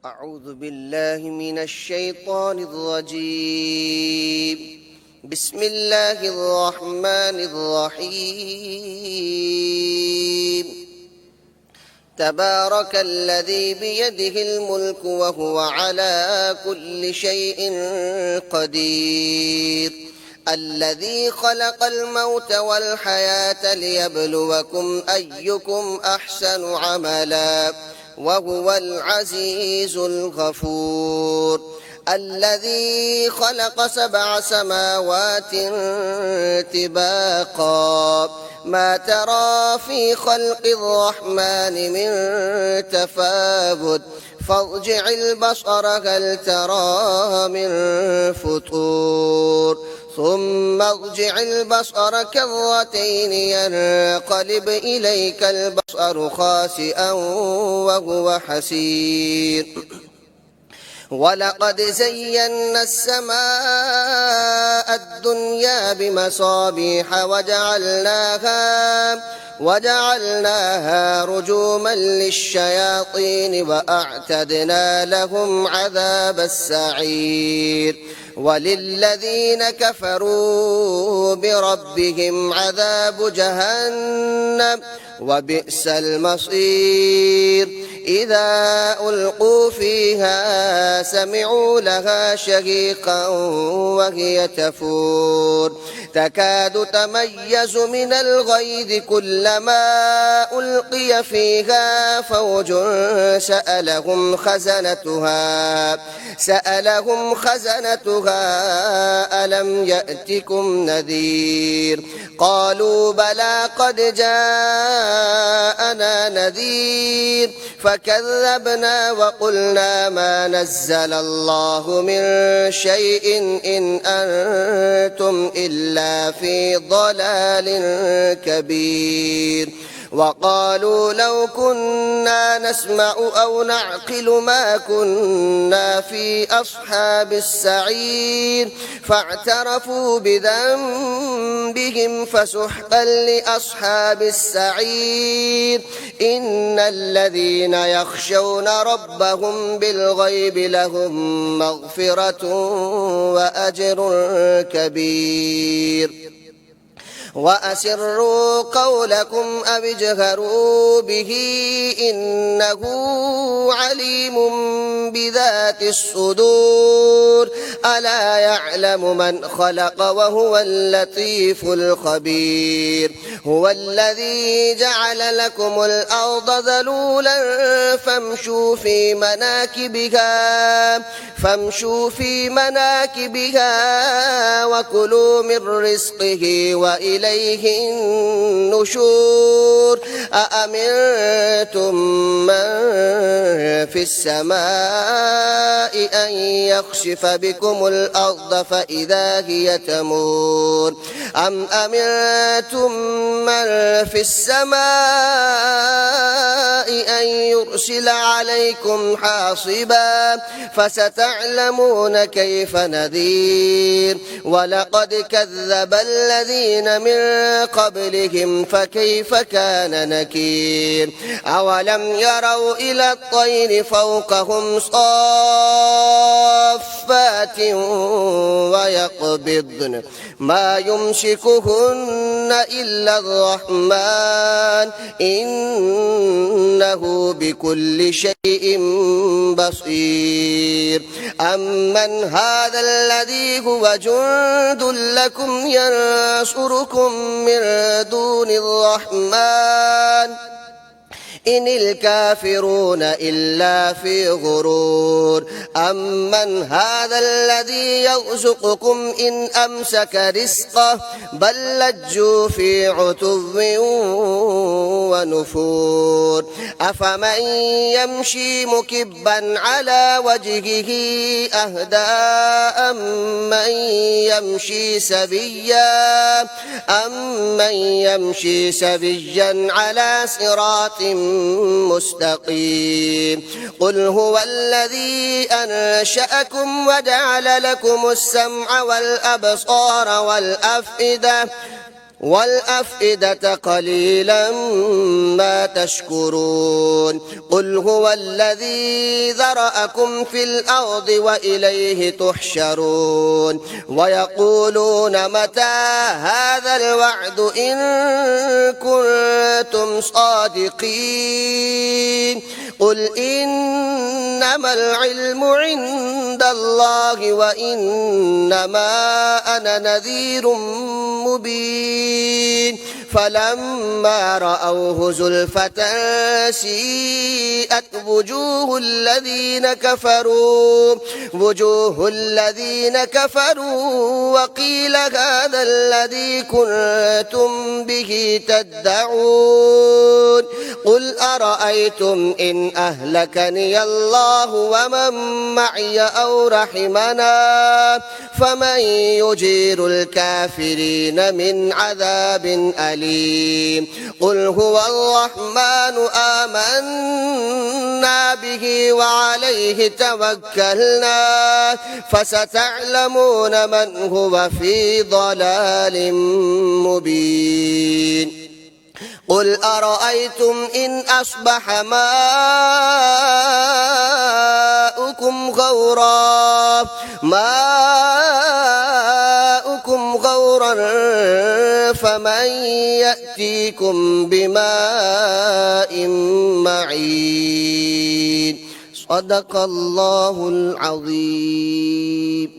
أعوذ بالله من الشيطان الرجيم. بسم الله الرحمن الرحيم. تبارك الذي بيده الملك وهو على كل شيء قدير. الذي خلق الموت والحياة ليبلوكم أيكم أحسن عملا وهو العزيز الغفور. الذي خلق 7 سماوات طباقا ما ترى في خلق الرحمن من تفاوت فارجع البصر هل ترى من فطور ثم ارجع البصر كرتين ينقلب إليك البصر خاسئا وهو حسير. ولقد زينا السماء الدنيا بمصابيح وجعلناها رجوما للشياطين وأعتدنا لهم عذاب السعير. وللذين كفروا بربهم عذاب جهنم وبئس المصير. إذا ألقوا فيها سمعوا لها شهيقا وهي تفور تكاد تميز من الغيظ كلما ألقي فيها فوج سألهم خزنتها ألم يأتكم نذير قالوا بلى قد جاءنا نذير فكذبنا وقلنا ما نزل الله من شيء إن أنتم إلا في ضلال كبير. وقالوا لو كنا نسمع أو نعقل ما كنا في أصحاب السعير فاعترفوا بذنبهم فسحقا لأصحاب السعير. إن الذين يخشون ربهم بالغيب لهم مغفرة وأجر كبير. وأسروا قولكم أو اجهروا به إنه عليم بذات الصدور. ألا يعلم من خلق وهو اللطيف الخبير. هو الذي جعل لكم الأرض ذلولا فامشوا في مناكبها وكلوا من رزقه وإليه النشور. أأمنتم من في السماء أن يخسف بكم الأرض فإذا هي تمور أم أمنتم من في السماء أن يرسل عليكم حاصبا فستعلمون كيف نذير. ولقد كذب الذين من قبلهم فكيف كان نكير. أولم يروا إلى الطير فوقهم صافات ويقبضن ما يمسكهن إلا الرحمن إنه بكل شيء بصير. أمن هذا الذي هو جند لكم ينصركم من دون الرحمن إن الكافرون إلا في غرور. أمن هذا الذي يرزقكم إن أمسك رزقه بل لجوا في عتو ونفور. أفمن يمشي مكبا على وجهه أهدى أمن يمشي سويا على صراط مستقيم. قل هو الذي أنشأكم وجعل لكم السمع والأبصار والأفئدة والأفئدة قليلا ما تشكرون قل هو الذي ذرأكم في الأرض وإليه تحشرون ويقولون متى هذا الوعد إن كنتم صادقين قل إنما العلم عند الله وإنما أنا نذير مبين فلما رأوه زلفة سيئت وجوه الذين كفروا وقيل هذا الذي كنتم به تدعون قل أرأيتم إن أهلكني الله ومن معي أو رحمنا فمن يجير الكافرين من عذاب أليم قل هو الرحمن آمنا به وعليه توكلنا فستعلمون من هو في ضلال مبين قل أرأيتم إن أصبح ماؤكم غورا فمن يأتيكم بماء معين صدق الله العظيم.